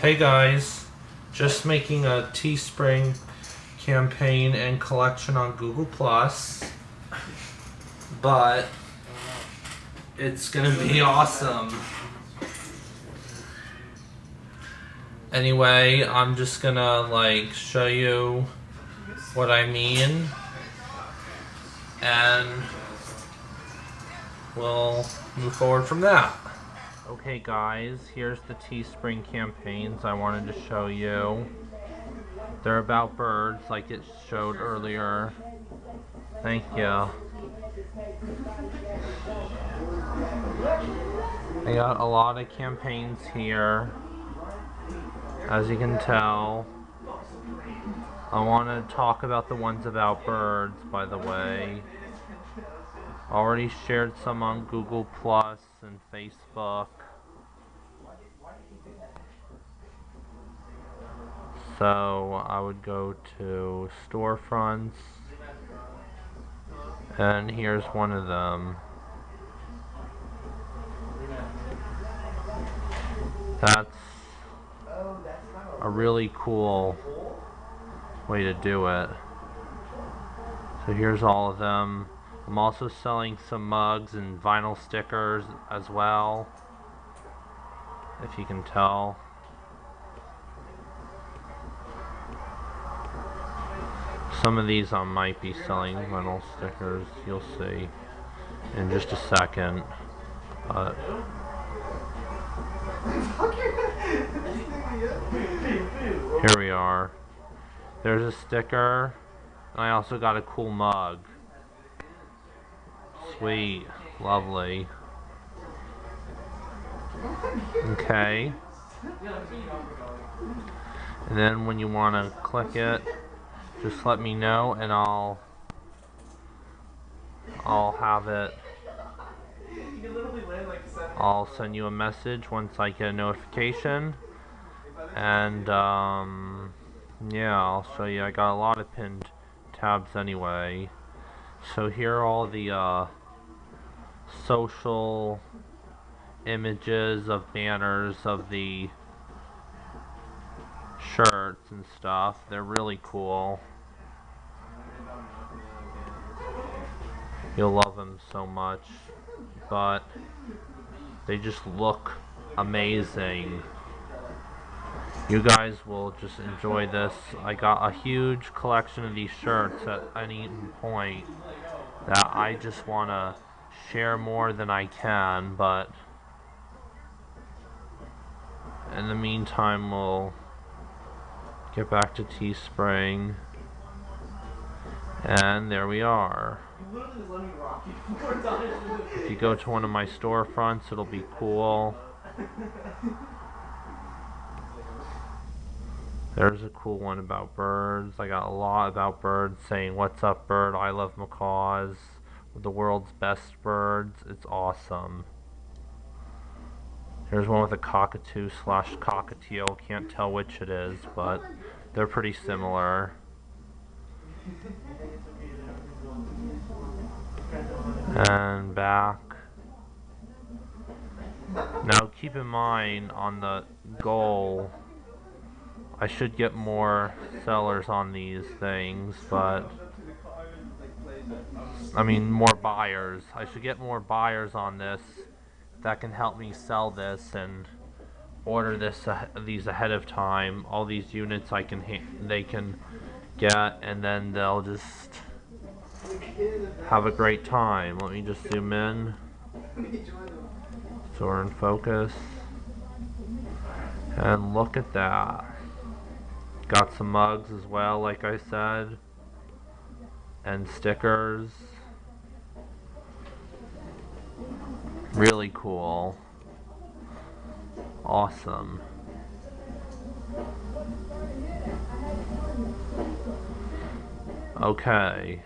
Hey guys, just making a Teespring campaign and collection on Google Plus, but it's gonna be awesome. Anyway, I'm just gonna show you what I mean, and we'll move forward from that. Okay guys, here's the Teespring campaigns I wanted to show you. They're about birds like it showed earlier. Thank you. I got a lot of campaigns here, as you can tell. I want to talk about the ones about birds, by the way. Already shared some on Google Plus and Facebook. So I would go to storefronts, and here's one of them. That's a really cool way to do it. So here's all of them. I'm also selling some mugs and vinyl stickers as well, if you can tell. Some of these I might be selling vinyl stickers, you'll see in just a second. But here we are. There's a sticker, and I also got a cool mug. Sweet, lovely. Okay. And then when you want to click it, just let me know and I'll have it. I'll send you a message once I get a notification. And yeah, I'll show you. I got a lot of pinned tabs anyway. So here are all the social images of banners of the shirts and stuff. They're really cool. You'll love them so much, but they just look amazing. You guys will just enjoy this. I got a huge collection of these shirts at any point that I just want to share more than I can, but in the meantime we'll get back to Teespring, and there we are. If you go to one of my storefronts, it'll be cool. There's a cool one about birds. I got a lot about birds saying, "What's up, bird? I love macaws. The world's best birds." It's awesome. Here's one with a cockatoo / cockatiel. Can't tell which it is, but they're pretty similar. And back. Now keep in mind, on the goal, I should get more sellers on these things, but I mean more buyers. I should get more buyers on this that can help me sell this and order these ahead of time. All these units they can get, and then they'll just have a great time. Let me just zoom in so we're in focus, and look at that. Got some mugs as well, like I said, and stickers. Really cool. Awesome. Okay.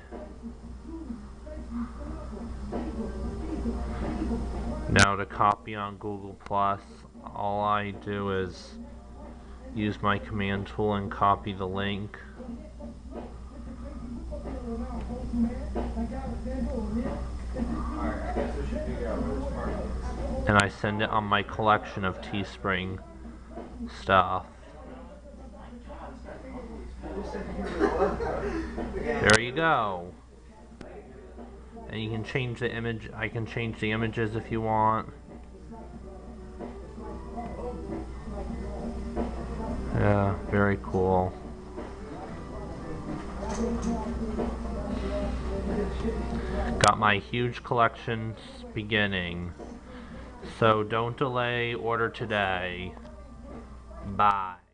Now to copy on Google Plus, all I do is use my command tool and copy the link. And I send it on my collection of Teespring stuff. There you go. And you can change the image. I can change the images if you want. Yeah, very cool. Got my huge collections beginning. So don't delay, order today. Bye.